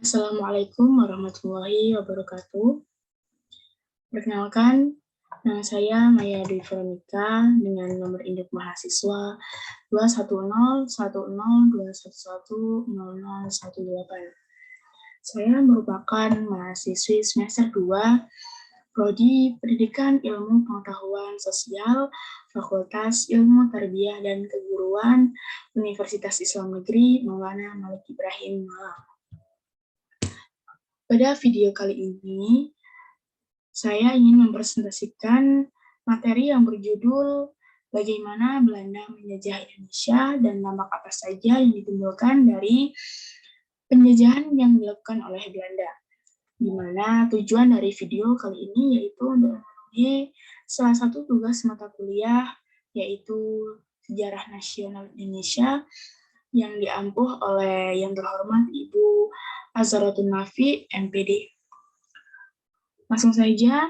Assalamualaikum warahmatullahi wabarakatuh. Perkenalkan, nama saya Maya Dwi Veronica dengan nomor induk mahasiswa 21010211018. Saya merupakan mahasiswi semester 2 Prodi Pendidikan Ilmu Pengetahuan Sosial Fakultas Ilmu Tarbiyah dan Keguruan Universitas Islam Negeri Maulana Malik Ibrahim Malang. Pada video kali ini, saya ingin mempresentasikan materi yang berjudul bagaimana Belanda menjajah Indonesia dan dampak apa saja yang ditimbulkan dari penjajahan yang dilakukan oleh Belanda. Di mana tujuan dari video kali ini yaitu untuk memenuhi salah satu tugas mata kuliah, yaitu Sejarah Nasional Indonesia yang diampuh oleh yang terhormat Ibu Azharatun Nafi, MPD. Langsung saja.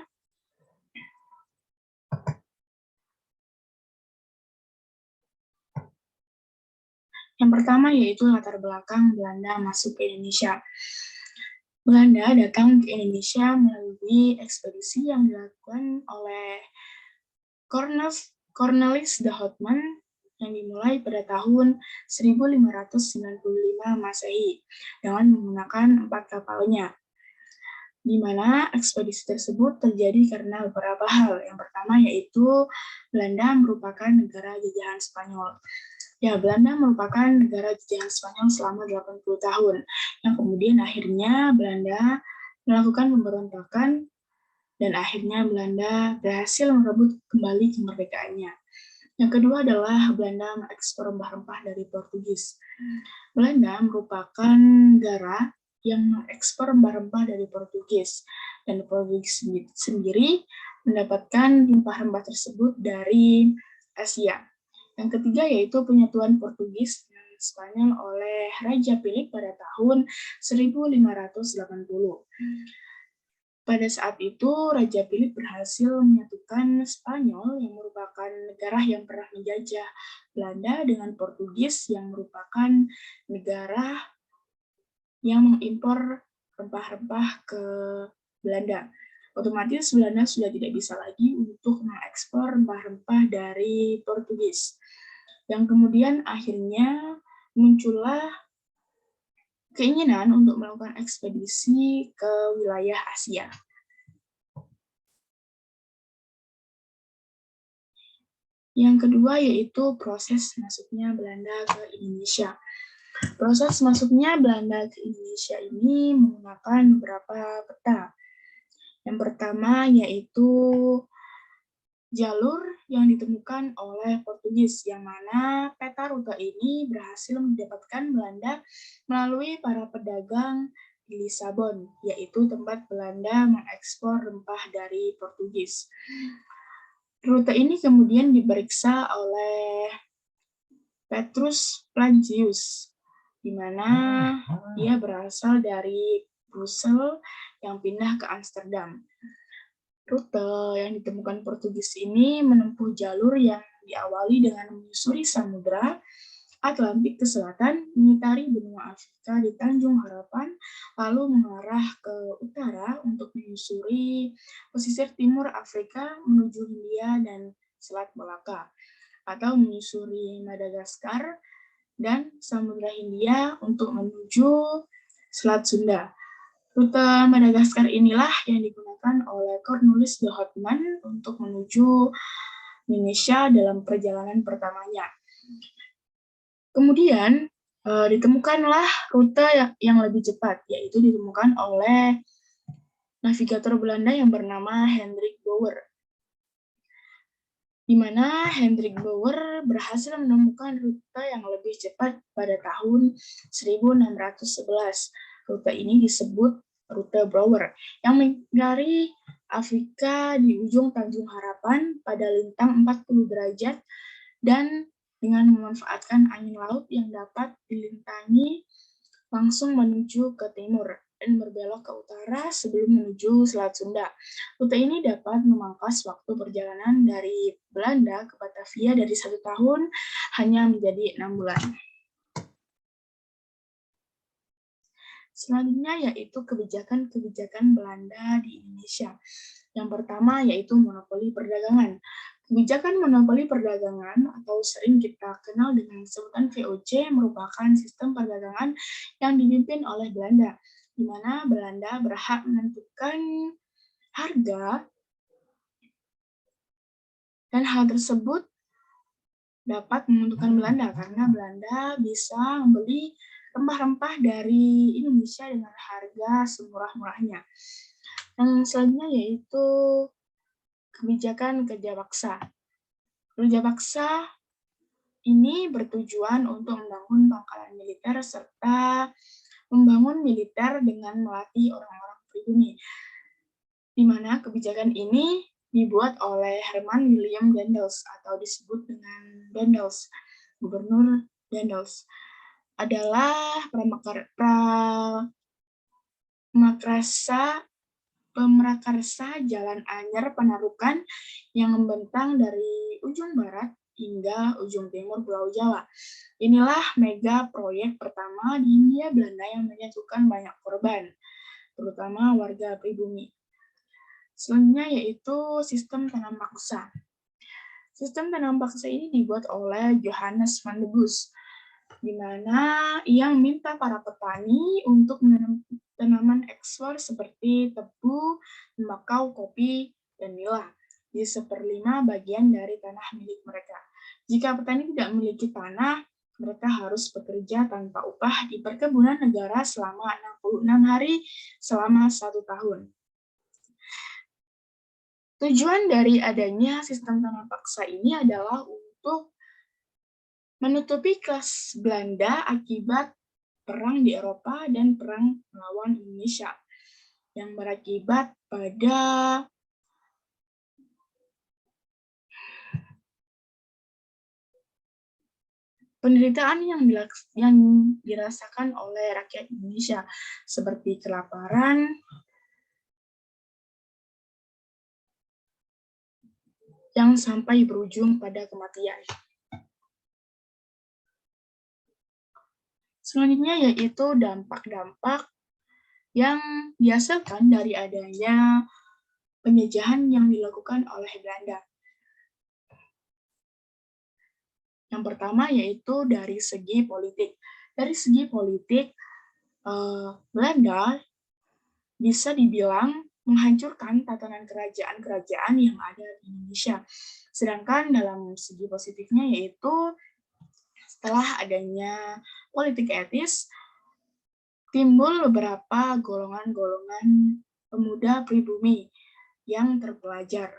Yang pertama yaitu latar belakang Belanda masuk ke Indonesia. Belanda datang ke Indonesia melalui ekspedisi yang dilakukan oleh Cornelis de Houtman yang dimulai pada tahun 1595 Masehi dengan menggunakan 4 kapalnya. Di mana ekspedisi tersebut terjadi karena beberapa hal. Yang pertama yaitu Belanda merupakan negara jajahan Spanyol. Ya, Belanda merupakan negara jajahan Spanyol selama 80 tahun, yang kemudian akhirnya Belanda melakukan pemberontakan dan akhirnya Belanda berhasil merebut kembali kemerdekaannya. Yang kedua adalah Belanda mengekspor rempah-rempah dari Portugis. Belanda merupakan negara yang mengekspor rempah-rempah dari Portugis, dan Portugis sendiri mendapatkan rempah-rempah tersebut dari Asia. Yang ketiga yaitu penyatuan Portugis dan Spanyol oleh Raja Philip pada tahun 1580. Pada saat itu, Raja Philip berhasil menyatukan Spanyol yang merupakan negara yang pernah menjajah Belanda dengan Portugis yang merupakan negara yang mengimpor rempah-rempah ke Belanda. Otomatis Belanda sudah tidak bisa lagi untuk mengekspor rempah-rempah dari Portugis. Yang kemudian akhirnya muncullah keinginan untuk melakukan ekspedisi ke wilayah Asia. Yang kedua yaitu proses masuknya Belanda ke Indonesia. Proses masuknya Belanda ke Indonesia ini menggunakan beberapa peta. Yang pertama yaitu jalur yang ditemukan oleh Portugis, yang mana peta rute ini berhasil mendapatkan Belanda melalui para pedagang di Lisabon, yaitu tempat Belanda mengekspor rempah dari Portugis. Rute ini kemudian diperiksa oleh Petrus Plancius, di mana dia berasal dari Brussels yang pindah ke Amsterdam. Rute yang ditemukan Portugis ini menempuh jalur yang diawali dengan menyusuri Samudra Atlantik ke selatan, mengitari benua Afrika di Tanjung Harapan, lalu mengarah ke utara untuk menyusuri pesisir timur Afrika menuju Hindia dan Selat Malaka, atau menyusuri Madagaskar dan Samudra Hindia untuk menuju Selat Sunda. Rute Madagaskar inilah yang digunakan oleh Cornelis de Houtman untuk menuju Indonesia dalam perjalanan pertamanya. Kemudian ditemukanlah rute yang lebih cepat, yaitu ditemukan oleh navigator Belanda yang bernama Hendrik Bouwer, di mana Hendrik Bouwer berhasil menemukan rute yang lebih cepat pada tahun 1611. Rute ini disebut rute Brouwer, yang mengitari Afrika di ujung Tanjung Harapan pada lintang 40 derajat dan dengan memanfaatkan angin laut yang dapat dilintangi langsung menuju ke timur dan berbelok ke utara sebelum menuju Selat Sunda. Rute ini dapat memangkas waktu perjalanan dari Belanda ke Batavia dari 1 tahun hanya menjadi 6 bulan. Selanjutnya yaitu kebijakan-kebijakan Belanda di Indonesia. Yang pertama yaitu monopoli perdagangan. Kebijakan monopoli perdagangan atau sering kita kenal dengan sebutan VOC merupakan sistem perdagangan yang dipimpin oleh Belanda, di mana Belanda berhak menentukan harga dan hal tersebut dapat menguntungkan Belanda karena Belanda bisa membeli rempah-rempah dari Indonesia dengan harga semurah-murahnya. Yang selanjutnya yaitu kebijakan kerja paksa. Kerja paksa ini bertujuan untuk membangun pangkalan militer serta membangun militer dengan melatih orang-orang pribumi, di mana kebijakan ini dibuat oleh Herman William Daendels atau disebut dengan Daendels, Gubernur Daendels, adalah pemrakarsa Jalan Anyar Panarukan yang membentang dari ujung barat hingga ujung timur Pulau Jawa. Inilah mega proyek pertama di Hindia Belanda yang menyatukan banyak korban, terutama warga pribumi. Selanjutnya yaitu sistem tanam paksa. Sistem tanam paksa ini dibuat oleh Johannes van de Bus, di mana ia meminta para petani untuk menanam tanaman ekspor seperti tebu, tembakau, kopi, dan nila di 1/5 bagian dari tanah milik mereka. Jika petani tidak memiliki tanah, mereka harus bekerja tanpa upah di perkebunan negara selama 66 hari selama 1 tahun. Tujuan dari adanya sistem tanam paksa ini adalah untuk menutupi kelas Belanda akibat perang di Eropa dan perang melawan Indonesia yang berakibat pada penderitaan yang dirasakan oleh rakyat Indonesia seperti kelaparan, yang sampai berujung pada kematian. Selanjutnya yaitu dampak-dampak yang dihasilkan dari adanya penjajahan yang dilakukan oleh Belanda. Yang pertama yaitu dari segi politik. Dari segi politik, Belanda bisa dibilang menghancurkan tatanan kerajaan-kerajaan yang ada di Indonesia. Sedangkan dalam segi positifnya yaitu setelah adanya politik etis, timbul beberapa golongan-golongan pemuda pribumi yang terpelajar.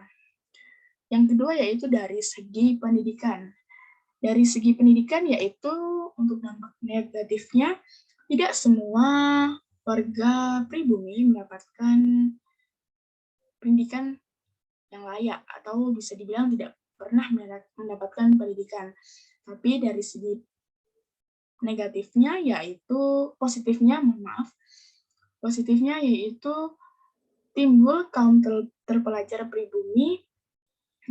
Yang kedua yaitu dari segi pendidikan. Dari segi pendidikan yaitu untuk dampak negatifnya, tidak semua warga pribumi mendapatkan pendidikan yang layak atau bisa dibilang tidak pernah mendapatkan pendidikan. Tapi dari segi negatifnya yaitu positifnya yaitu timbul kaum terpelajar pribumi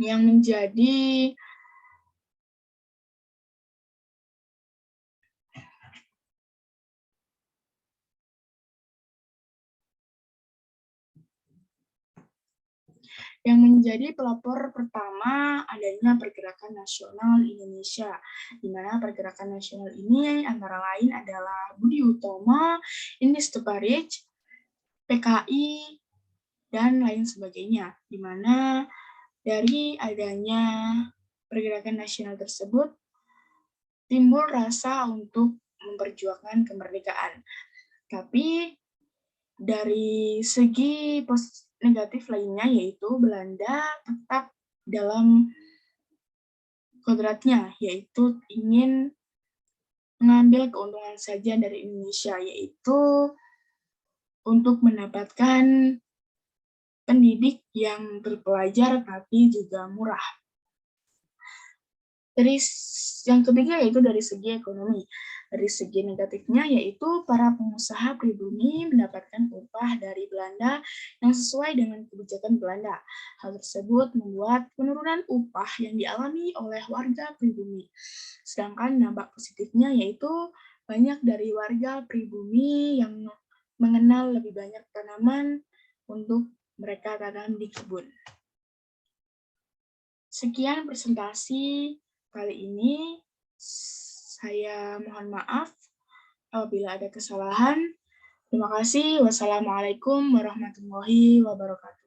yang menjadi pelopor pertama adanya Pergerakan Nasional Indonesia, di mana Pergerakan Nasional ini antara lain adalah Budi Utomo, Indi Stuparij, PKI, dan lain sebagainya, di mana dari adanya Pergerakan Nasional tersebut timbul rasa untuk memperjuangkan kemerdekaan. Tapi dari segi negatif lainnya yaitu Belanda tetap dalam kodratnya, yaitu ingin mengambil keuntungan saja dari Indonesia, yaitu untuk mendapatkan pendidik yang terpelajar tapi juga murah. Dari yang ketiga yaitu dari segi ekonomi. Dari segi negatifnya yaitu para pengusaha pribumi mendapatkan upah dari Belanda yang sesuai dengan kebijakan Belanda. Hal tersebut membuat penurunan upah yang dialami oleh warga pribumi. Sedangkan dampak positifnya yaitu banyak dari warga pribumi yang mengenal lebih banyak tanaman untuk mereka tanam di kebun. Sekian presentasi kali ini. Saya mohon maaf apabila ada kesalahan. Terima kasih. Wassalamualaikum warahmatullahi wabarakatuh.